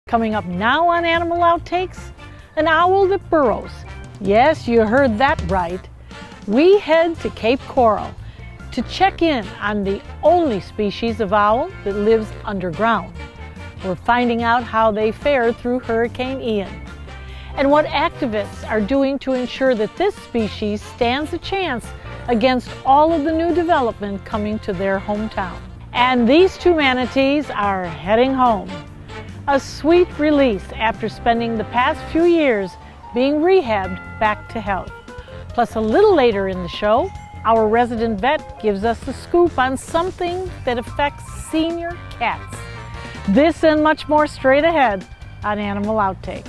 Coming up now on Animal Outtakes, an owl that burrows. Yes, you heard that right. We head to Cape Coral to check in on the only species of owl that lives underground. We're finding out how they fared through Hurricane Ian and what activists are doing to ensure that this species stands a chance against all of the new development coming to their hometown. And these two manatees are heading home. A sweet release after spending the past few years being rehabbed back to health. Plus, a little later in the show, our resident vet gives us the scoop on something that affects senior cats. This and much more straight ahead on Animal Outtakes.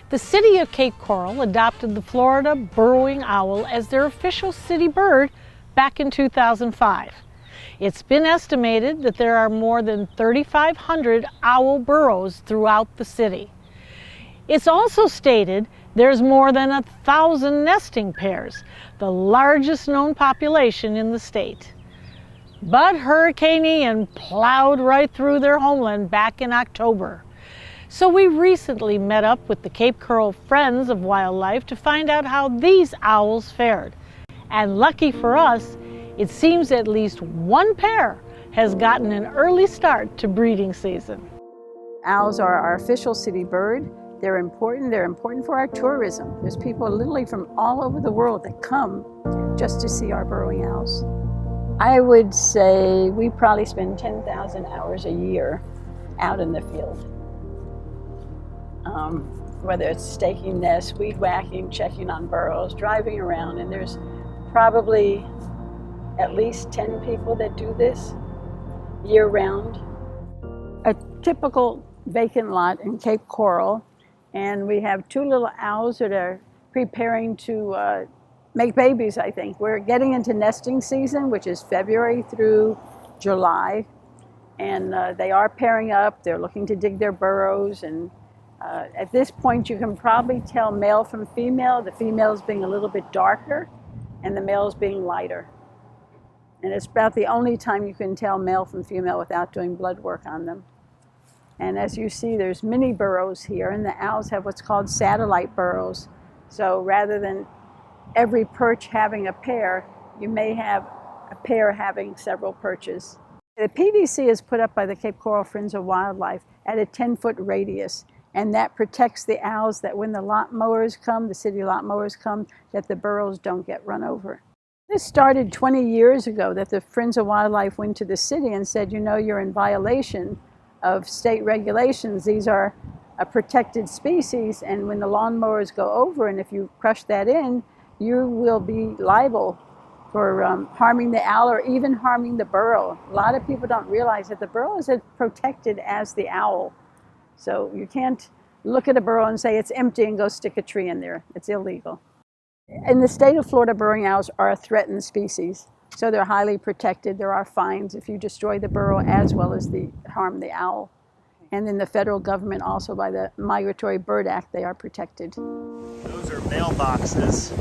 The city of Cape Coral adopted the Florida burrowing owl as their official city bird back in 2005. It's been estimated that there are more than 3,500 owl burrows throughout the city. It's also stated there's more than 1,000 nesting pairs, the largest known population in the state. But Hurricane Ian plowed right through their homeland back in October. So we recently met up with the Cape Coral Friends of Wildlife to find out how these owls fared. And lucky for us, it seems at least one pair has gotten an early start to breeding season. Owls are our official city bird. They're important for our tourism. There's people literally from all over the world that come just to see our burrowing owls. I would say we probably spend 10,000 hours a year out in the field. Whether it's staking nests, weed whacking, checking on burrows, driving around, and there's probably at least 10 people that do this year-round. A typical vacant lot in Cape Coral, and we have two little owls that are preparing to make babies, I think. We're getting into nesting season, which is February through July, and they are pairing up. They're looking to dig their burrows, and at this point you can probably tell male from female, the females being a little bit darker and the males being lighter. And it's about the only time you can tell male from female without doing blood work on them. And as you see, there's mini burrows here, and the owls have what's called satellite burrows. So rather than every perch having a pair, you may have a pair having several perches. The PVC is put up by the Cape Coral Friends of Wildlife at a 10-foot radius, and that protects the owls that when the lot mowers come, the city lot mowers come, that the burrows don't get run over. This started 20 years ago, that the Friends of Wildlife went to the city and said, you know, you're in violation of state regulations. These are a protected species, and when the lawnmowers go over, and if you crush that in, you will be liable for harming the owl or even harming the burrow. A lot of people don't realize that the burrow is as protected as the owl. So you can't look at a burrow and say it's empty and go stick a tree in there. It's illegal. In the state of Florida, burrowing owls are a threatened species. So they're highly protected. There are fines if you destroy the burrow as well as harm the owl. And then the federal government also, by the Migratory Bird Act, they are protected. Those are mailboxes.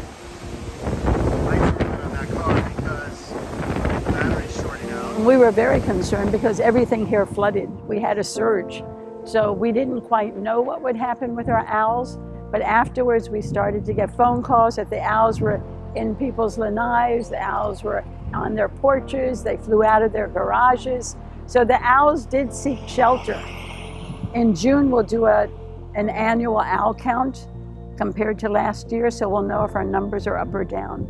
Lights were on that car because the battery's shorting out. We were very concerned because everything here flooded. We had a surge. So we didn't quite know what would happen with our owls, but afterwards we started to get phone calls that the owls were in people's lanais, the owls were on their porches, they flew out of their garages. So the owls did seek shelter. In June we'll do an annual owl count compared to last year, so we'll know if our numbers are up or down.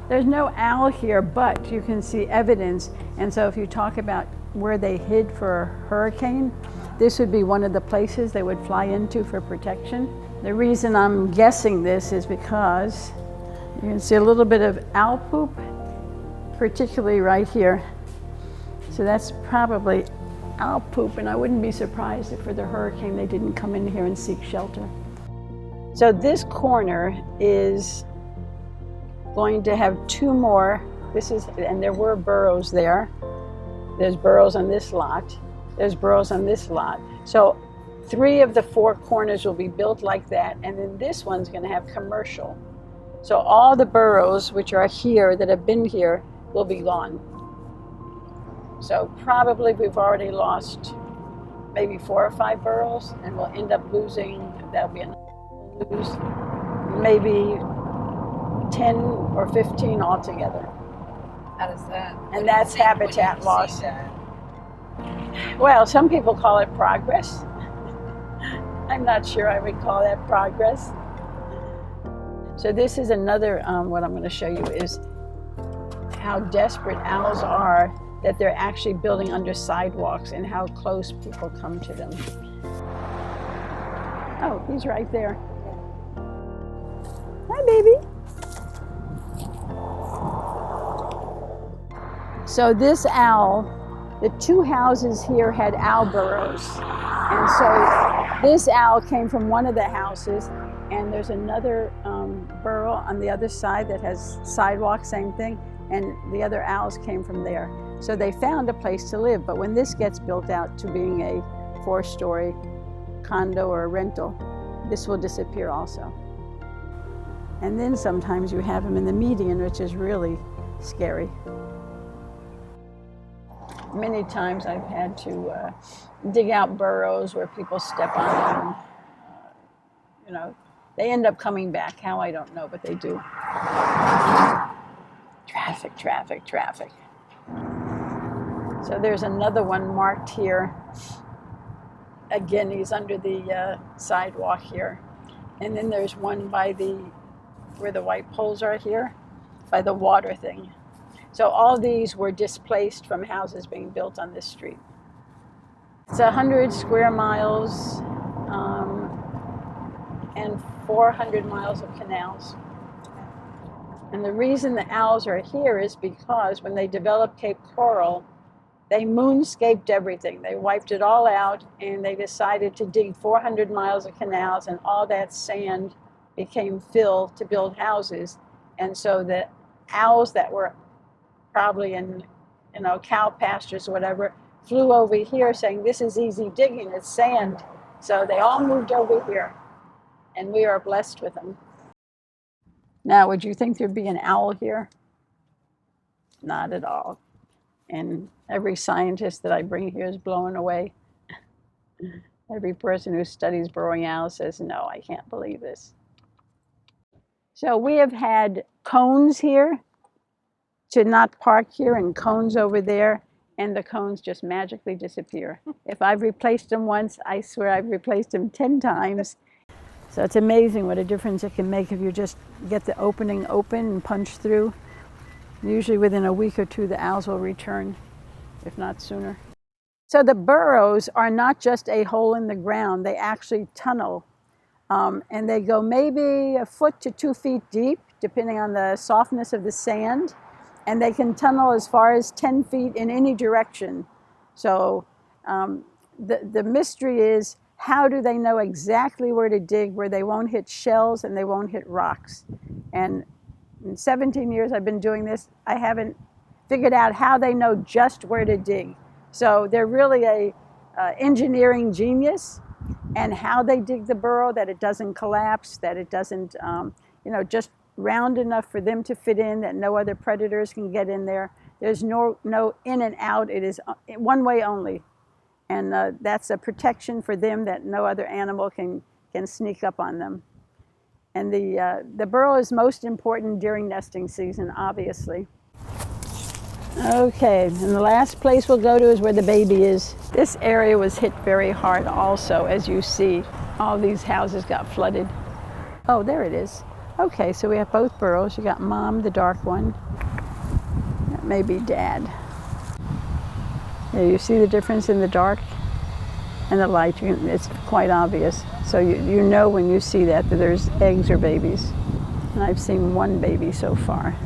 There's no owl here, but you can see evidence, and so if you talk about where they hid for a hurricane, this would be one of the places they would fly into for protection. The reason I'm guessing this is because you can see a little bit of owl poop, particularly right here. So that's probably owl poop, and I wouldn't be surprised if for the hurricane they didn't come in here and seek shelter. So this corner is going to have two more. And there were burrows there. There's burrows on this lot. There's burrows on this lot. So 3 of the 4 corners will be built like that, and then this one's going to have commercial. So all the burrows which are here that have been here will be gone. So probably we've already lost maybe 4 or 5 burrows, and we'll end up losing, that'll be enough, we'll lose maybe 10 or 15 altogether. How does that? And that's habitat loss. Well, some people call it progress. I'm not sure I would call that progress. So this is another, what I'm going to show you is how desperate owls are that they're actually building under sidewalks and how close people come to them. Oh, he's right there. Hi, baby. So this owl, the 2 houses here had owl burrows. And so this owl came from one of the houses, and there's another burrow on the other side that has sidewalk, same thing, and the other owls came from there. So they found a place to live, but when this gets built out to being a 4-story condo or a rental, this will disappear also. And then sometimes you have them in the median, which is really scary. Many times I've had to dig out burrows where people step on them. You know, they end up coming back. How, I don't know, but they do. Traffic, traffic, traffic. So there's another one marked here. Again, he's under the sidewalk here. And then there's one by where the white poles are here, by the water thing. So all these were displaced from houses being built on this street. It's 100 square miles and 400 miles of canals. And the reason the owls are here is because when they developed Cape Coral, they moonscaped everything. They wiped it all out, and they decided to dig 400 miles of canals, and all that sand became fill to build houses. And so the owls that were probably in, cow pastures or whatever, flew over here saying, this is easy digging, it's sand. So they all moved over here, and we are blessed with them. Now, would you think there'd be an owl here? Not at all. And every scientist that I bring here is blown away. Every person who studies burrowing owls says, no, I can't believe this. So we have had cones here to not park here, and cones over there, and the cones just magically disappear. If I've replaced them once, I swear I've replaced them 10 times. So it's amazing what a difference it can make if you just get the opening open and punch through. Usually within a week or 2, the owls will return, if not sooner. So the burrows are not just a hole in the ground, they actually tunnel. And they go maybe 1 foot to 2 feet deep, depending on the softness of the sand. And they can tunnel as far as 10 feet in any direction. So the mystery is, how do they know exactly where to dig, where they won't hit shells and they won't hit rocks? And in 17 years I've been doing this, I haven't figured out how they know just where to dig. So they're really a engineering genius, and how they dig the burrow, that it doesn't collapse, that it doesn't, just round enough for them to fit in, that no other predators can get in there. There's no in and out. It is one way only. And that's a protection for them, that no other animal can sneak up on them. And the burrow is most important during nesting season, obviously. Okay, and the last place we'll go to is where the baby is. This area was hit very hard also, as you see. All these houses got flooded. Oh, there it is. Okay, so we have both burrows. You got Mom, the dark one. That may be Dad. Yeah, you see the difference in the dark and the light? It's quite obvious. So you know when you see that there's eggs or babies. And I've seen one baby so far.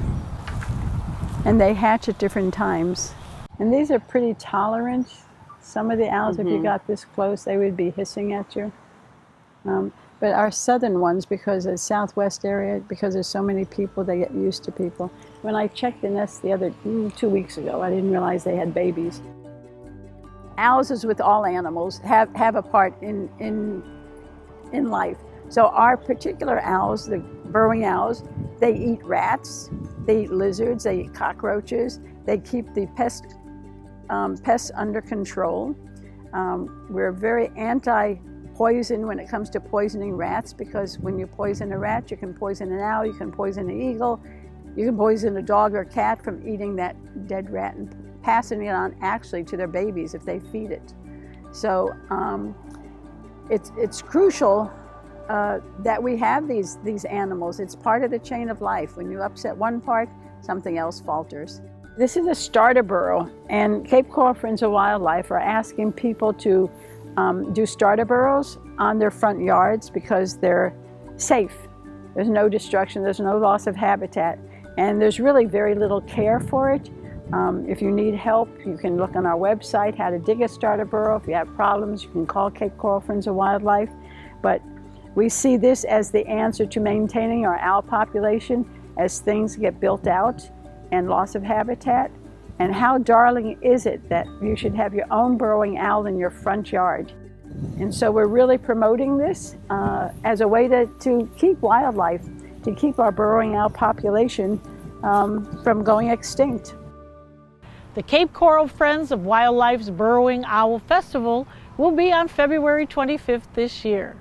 And they hatch at different times. And these are pretty tolerant. Some of the owls, if you got this close, they would be hissing at you. But our southern ones, because of the southwest area, because there's so many people, they get used to people. When I checked the nest the other 2 weeks ago, I didn't realize they had babies. owls, as with all animals, have a part in life. So our particular owls, the burrowing owls, they eat rats, they eat lizards, they eat cockroaches, they keep the pests under control. We're very anti-poison when it comes to poisoning rats, because when you poison a rat, you can poison an owl, you can poison an eagle, you can poison a dog or cat from eating that dead rat and passing it on actually to their babies if they feed it. So it's crucial that we have these animals. It's part of the chain of life. When you upset one part, something else falters. This is a starter burrow, and Cape Coral Friends of Wildlife are asking people to do starter burrows on their front yards because they're safe. There's no destruction, there's no loss of habitat, and there's really very little care for it. If you need help, you can look on our website how to dig a starter burrow. If you have problems, you can call Cape Coral Friends of Wildlife. But we see this as the answer to maintaining our owl population as things get built out and loss of habitat. And how darling is it that you should have your own burrowing owl in your front yard? And so we're really promoting this as a way to keep wildlife, to keep our burrowing owl population from going extinct. The Cape Coral Friends of Wildlife's Burrowing Owl Festival will be on February 25th this year.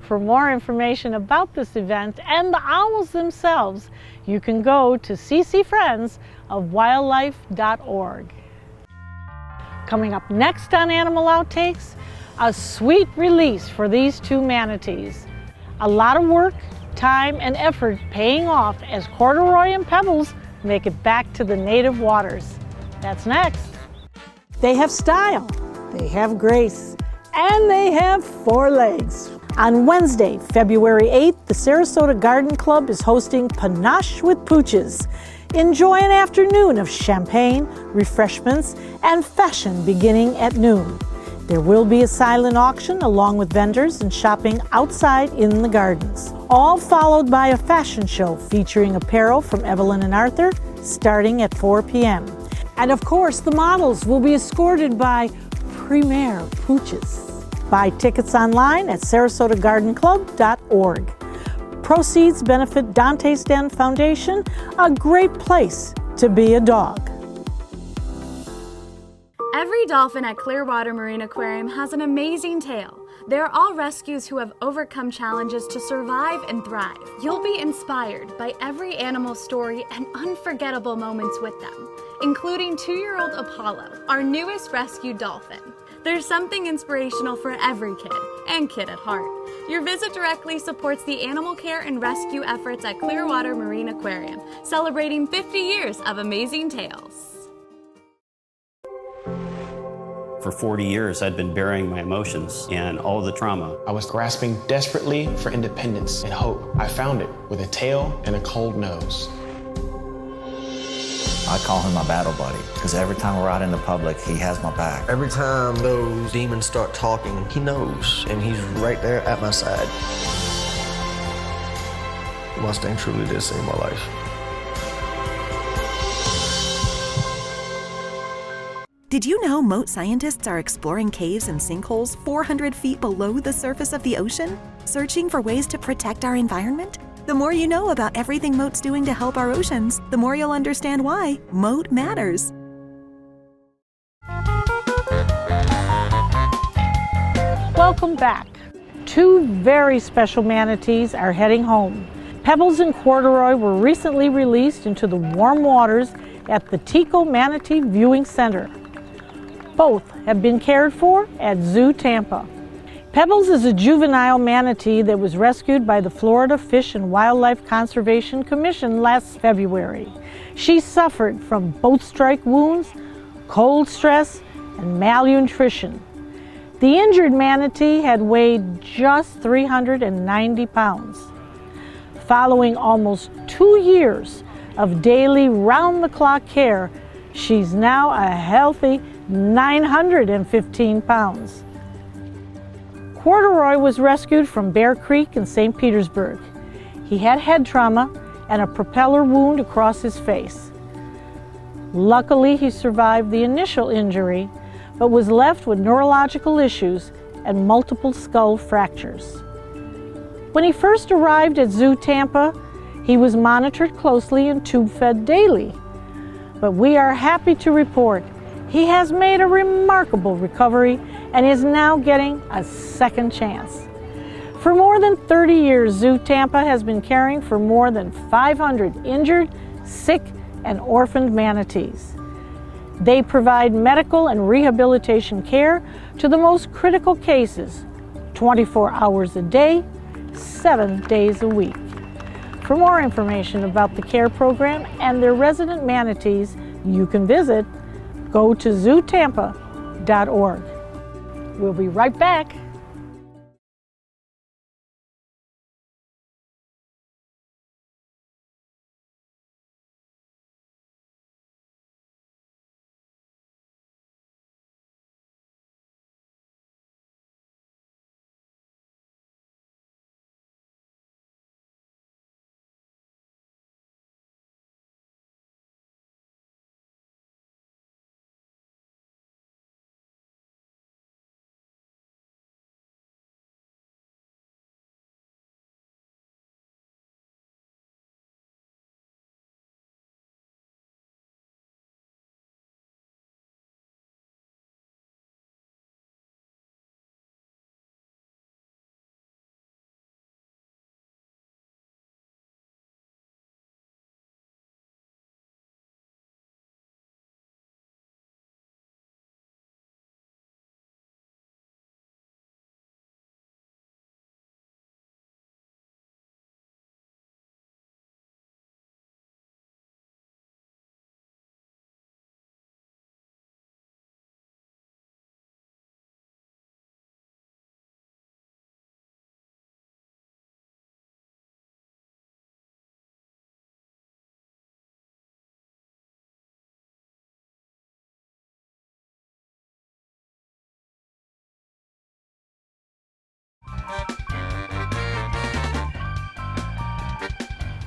For more information about this event and the owls themselves, you can go to ccfriendsofwildlife.org. Coming up next on Animal Outtakes, a sweet release for these two manatees. A lot of work, time, and effort paying off as Corduroy and Pebbles make it back to the native waters. That's next. They have style, they have grace, and they have 4 legs. On Wednesday, February 8th, the Sarasota Garden Club is hosting Panache with Pooches. Enjoy an afternoon of champagne, refreshments, and fashion beginning at noon. There will be a silent auction along with vendors and shopping outside in the gardens. All followed by a fashion show featuring apparel from Evelyn and Arthur starting at 4 p.m. And of course, the models will be escorted by Premier Pooches. Buy tickets online at sarasotagardenclub.org. Proceeds benefit Dante's Den Foundation, a great place to be a dog. Every dolphin at Clearwater Marine Aquarium has an amazing tale. They're all rescues who have overcome challenges to survive and thrive. You'll be inspired by every animal story and unforgettable moments with them, including 2-year-old Apollo, our newest rescued dolphin. There's something inspirational for every kid, and kid at heart. Your visit directly supports the animal care and rescue efforts at Clearwater Marine Aquarium, celebrating 50 years of amazing tales. For 40 years, I'd been burying my emotions and all the trauma. I was grasping desperately for independence and hope. I found it with a tail and a cold nose. I call him my battle buddy, because every time we're out in the public, he has my back. Every time those demons start talking, he knows, and he's right there at my side. Mustang truly did save my life. Did you know moat scientists are exploring caves and sinkholes 400 feet below the surface of the ocean, searching for ways to protect our environment? The more you know about everything Moat's doing to help our oceans, the more you'll understand why Moat matters. Welcome back. 2 very special manatees are heading home. Pebbles and Corduroy were recently released into the warm waters at the Tico Manatee Viewing Center. Both have been cared for at Zoo Tampa. Pebbles is a juvenile manatee that was rescued by the Florida Fish and Wildlife Conservation Commission last February. She suffered from boat strike wounds, cold stress, and malnutrition. The injured manatee had weighed just 390 pounds. Following almost 2 years of daily round-the-clock care, she's now a healthy 915 pounds. Corduroy was rescued from Bear Creek in St. Petersburg. He had head trauma and a propeller wound across his face. Luckily, he survived the initial injury, but was left with neurological issues and multiple skull fractures. When he first arrived at Zoo Tampa, he was monitored closely and tube-fed daily. But we are happy to report he has made a remarkable recovery and is now getting a second chance. For more than 30 years, Zoo Tampa has been caring for more than 500 injured, sick, and orphaned manatees. They provide medical and rehabilitation care to the most critical cases, 24 hours a day, 7 days a week. For more information about the care program and their resident manatees, you can visit go to zootampa.org. We'll be right back.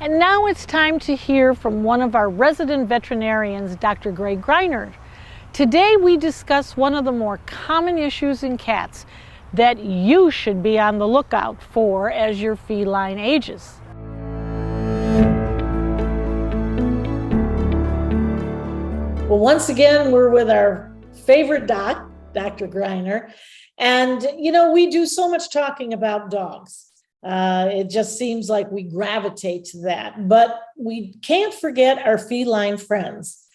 And now it's time to hear from one of our resident veterinarians, Dr. Greg Greinert. Today we discuss one of the more common issues in cats that you should be on the lookout for as your feline ages. Well, once again, we're with our favorite doc, Dr. Greinert. And, you know, we do so much talking about dogs. It just seems like we gravitate to that. But we can't forget our feline friends.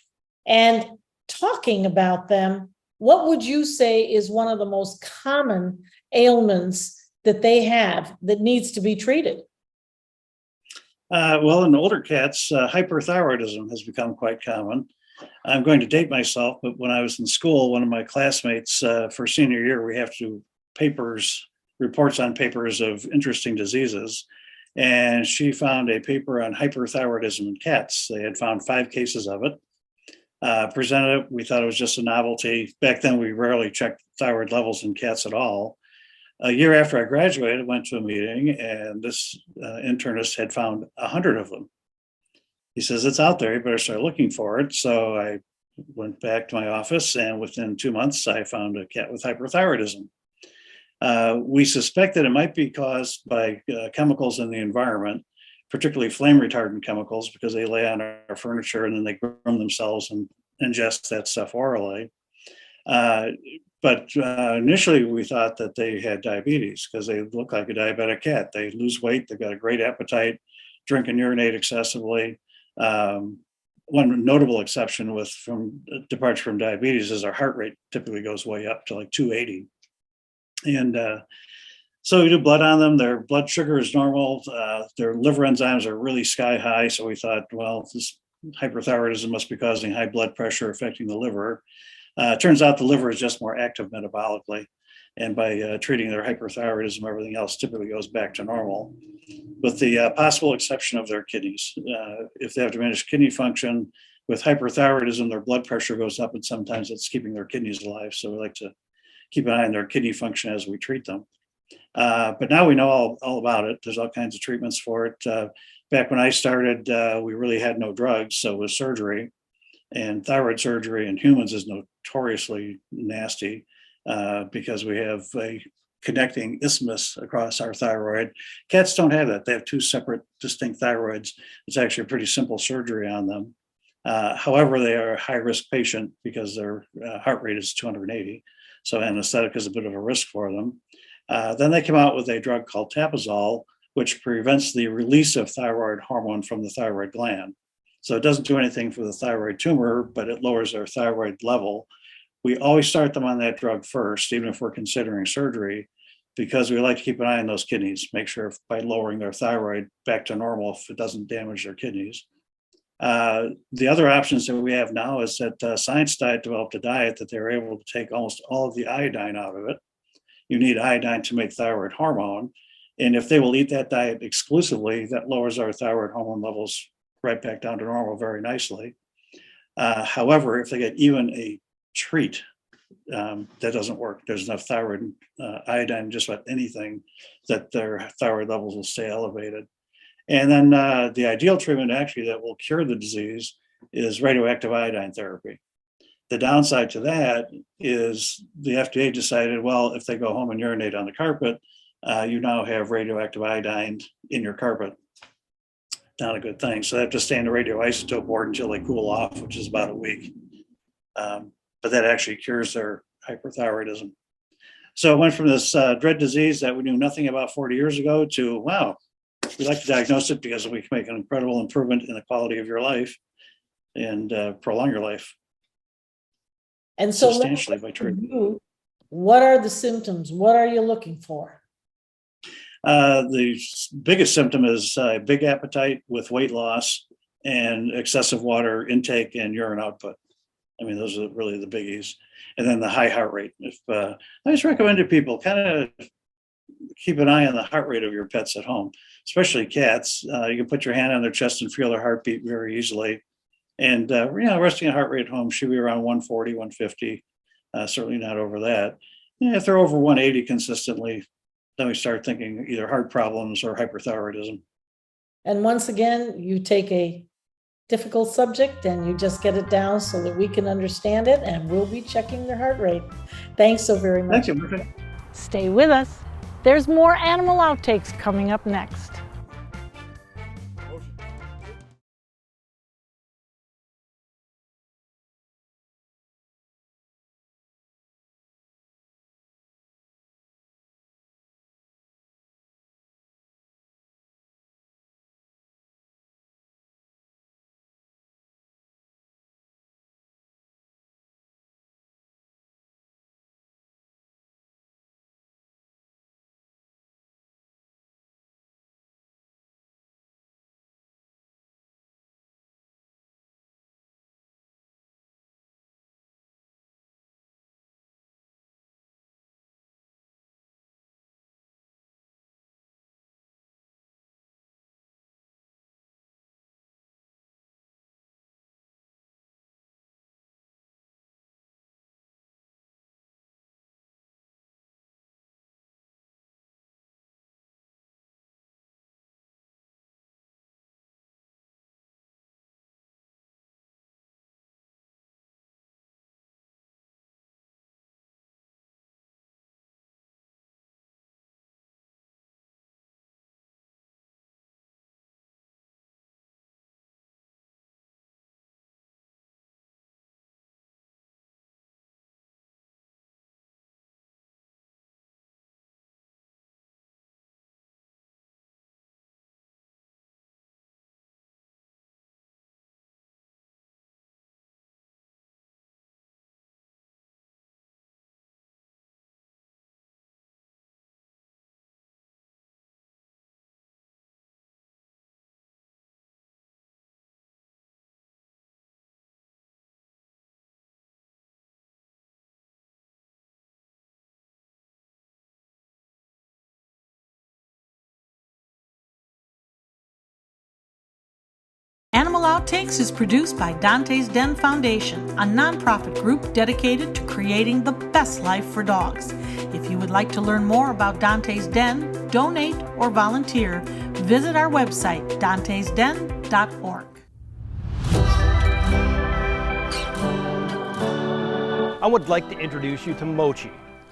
And talking about them, what would you say is one of the most common ailments that they have that needs to be treated? Well, in older cats, hyperthyroidism has become quite common. I'm going to date myself, but when I was in school, one of my classmates for senior year, we have to do reports on papers of interesting diseases. And she found a paper on hyperthyroidism in cats. They had found 5 cases of it. Presented it, we thought it was just a novelty. Back then, we rarely checked thyroid levels in cats at all. A year after I graduated, I went to a meeting, and this internist had found 100 of them. He says, it's out there, you better start looking for it. So I went back to my office, and within 2 months, I found a cat with hyperthyroidism. We suspect that it might be caused by chemicals in the environment, particularly flame retardant chemicals, because they lay on our furniture and then they groom themselves and ingest that stuff orally. But initially we thought that they had diabetes because they look like a diabetic cat. They lose weight, they've got a great appetite, drink and urinate excessively. One notable exception from departure from diabetes is our heart rate typically goes way up to like 280. And so we do blood on them. Their blood sugar is normal. Their liver enzymes are really sky high. So we thought, well, this hyperthyroidism must be causing high blood pressure affecting the liver. Turns out the liver is just more active metabolically. And by treating their hyperthyroidism, everything else typically goes back to normal, with the possible exception of their kidneys. If they have diminished kidney function with hyperthyroidism, their blood pressure goes up, and sometimes it's keeping their kidneys alive. So we like to keep an eye on their kidney function as we treat them. But now we know all about it. There's all kinds of treatments for it. Back when I started, we really had no drugs, so it was surgery. And thyroid surgery in humans is notoriously nasty because we have a connecting isthmus across our thyroid. Cats don't have that. They have two separate distinct thyroids. It's actually a pretty simple surgery on them. However, they are a high-risk patient because their heart rate is 280. So anesthetic is a bit of a risk for them. Then they come out with a drug called tapazole, which prevents the release of thyroid hormone from the thyroid gland. So it doesn't do anything for the thyroid tumor, but it lowers their thyroid level. We always start them on that drug first, even if we're considering surgery, because we like to keep an eye on those kidneys, make sure by lowering their thyroid back to normal if it doesn't damage their kidneys. The other options that we have now is that Science Diet developed a diet that they're able to take almost all of the iodine out of it. You need iodine to make thyroid hormone. And if they will eat that diet exclusively, that lowers our thyroid hormone levels right back down to normal very nicely. However, if they get even a treat, that doesn't work. There's enough thyroid iodine in just about anything that their thyroid levels will stay elevated. And then the ideal treatment actually that will cure the disease is radioactive iodine therapy. The downside to that is the FDA decided, well, if they go home and urinate on the carpet, you now have radioactive iodine in your carpet. Not a good thing. So they have to stay in the radioisotope ward until they cool off, which is about a week. But that actually cures their hyperthyroidism. So it went from this dread disease that we knew nothing about 40 years ago to, wow, we like to diagnose it because we can make an incredible improvement in the quality of your life and prolong your life. And so substantially by treatment. What are the symptoms? What are you looking for? The biggest symptom is big appetite with weight loss and excessive water intake and urine output. I mean, those are really the biggies. And then the high heart rate. I just recommend to people kind of keep an eye on the heart rate of your pets at home, especially cats. You can put your hand on their chest and feel their heartbeat very easily. And resting heart rate at home should be around 140, 150, certainly not over that. And if they're over 180 consistently, then we start thinking either heart problems or hyperthyroidism. And once again, you take a difficult subject and you just get it down so that we can understand it, and we'll be checking their heart rate. Thanks so very much. Thank you. Stay with us. There's more Animal Outtakes coming up next. Animal Outtakes is produced by Dante's Den Foundation, a nonprofit group dedicated to creating the best life for dogs. If you would like to learn more about Dante's Den, donate, or volunteer, visit our website, dantesden.org. I would like to introduce you to Mochi.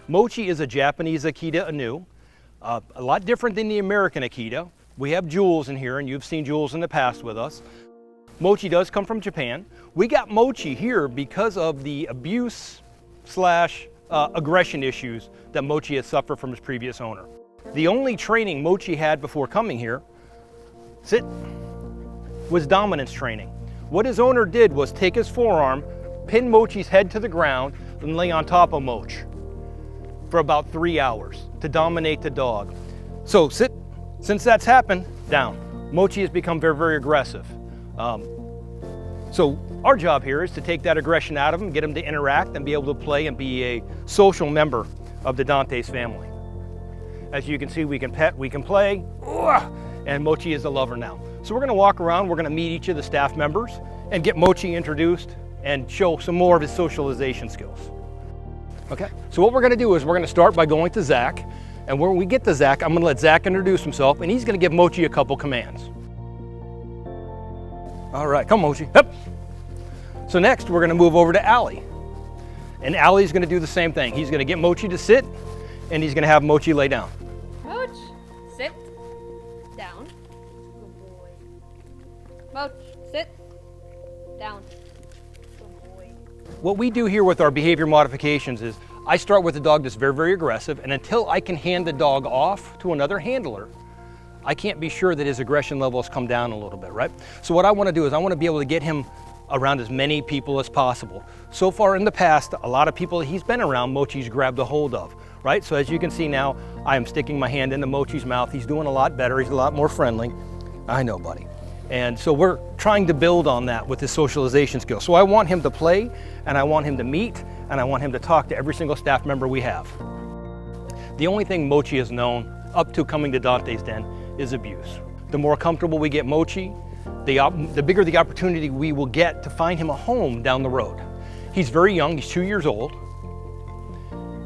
Mochi is a Japanese Akita Inu, a lot different than the American Akita. We have Jules in here, and you've seen Jules in the past with us. Mochi does come from Japan. We got Mochi here because of the abuse slash aggression issues that Mochi has suffered from his previous owner. The only training Mochi had before coming here, was dominance training. What his owner did was take his forearm, pin Mochi's head to the ground, and lay on top of Moch for about 3 hours to dominate the dog. So sit. Since that's happened, down. Mochi has become very, very aggressive. So our job here is to take that aggression out of him, get him to interact and be able to play and be a social member of the Dantes family. As you can see, we can pet, we can play, and Mochi is a lover now. So we're gonna walk around, we're gonna meet each of the staff members and get Mochi introduced and show some more of his socialization skills. Okay, so what we're gonna do is we're gonna start by going to Zach, and when we get to Zach, I'm gonna let Zach introduce himself, and he's gonna give Mochi a couple commands. All right, come Mochi, up. So next, we're gonna move over to Allie. And Allie's gonna do the same thing. He's gonna get Mochi to sit, and he's gonna have Mochi lay down. Moch, sit, down. Good boy. Moch, sit, down. Good boy. What we do here with our behavior modifications is I start with a dog that's very, very aggressive, and until I can hand the dog off to another handler, I can't be sure that his aggression levels come down a little bit, right? So what I want to do is I want to be able to get him around as many people as possible. So far in the past, a lot of people he's been around, Mochi's grabbed a hold of, right? So as you can see now, I am sticking my hand into Mochi's mouth. He's doing a lot better. He's a lot more friendly. I know, buddy. And so we're trying to build on that with his socialization skills. So I want him to play, and I want him to meet, and I want him to talk to every single staff member we have. The only thing Mochi has known up to coming to Dante's Den is abuse. The more comfortable we get Mochi, the bigger the opportunity we will get to find him a home down the road. He's very young, he's 2 years old,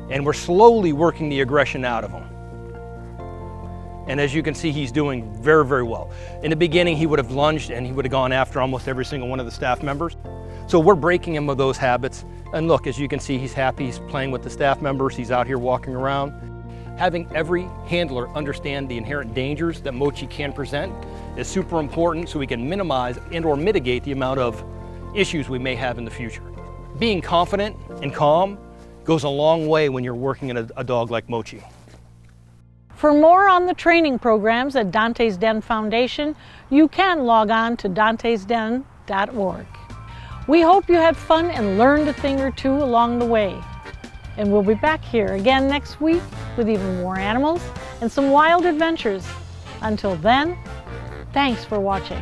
and we're slowly working the aggression out of him. And as you can see, he's doing very, very well. In the beginning, he would have lunged and he would have gone after almost every single one of the staff members. So we're breaking him of those habits. And look, as you can see, he's happy, he's playing with the staff members, he's out here walking around. Having every handler understand the inherent dangers that Mochi can present is super important so we can minimize and or mitigate the amount of issues we may have in the future. Being confident and calm goes a long way when you're working in a dog like Mochi. For more on the training programs at Dante's Den Foundation, you can log on to dantesden.org. We hope you had fun and learned a thing or two along the way. And we'll be back here again next week with even more animals and some wild adventures. Until then, thanks for watching.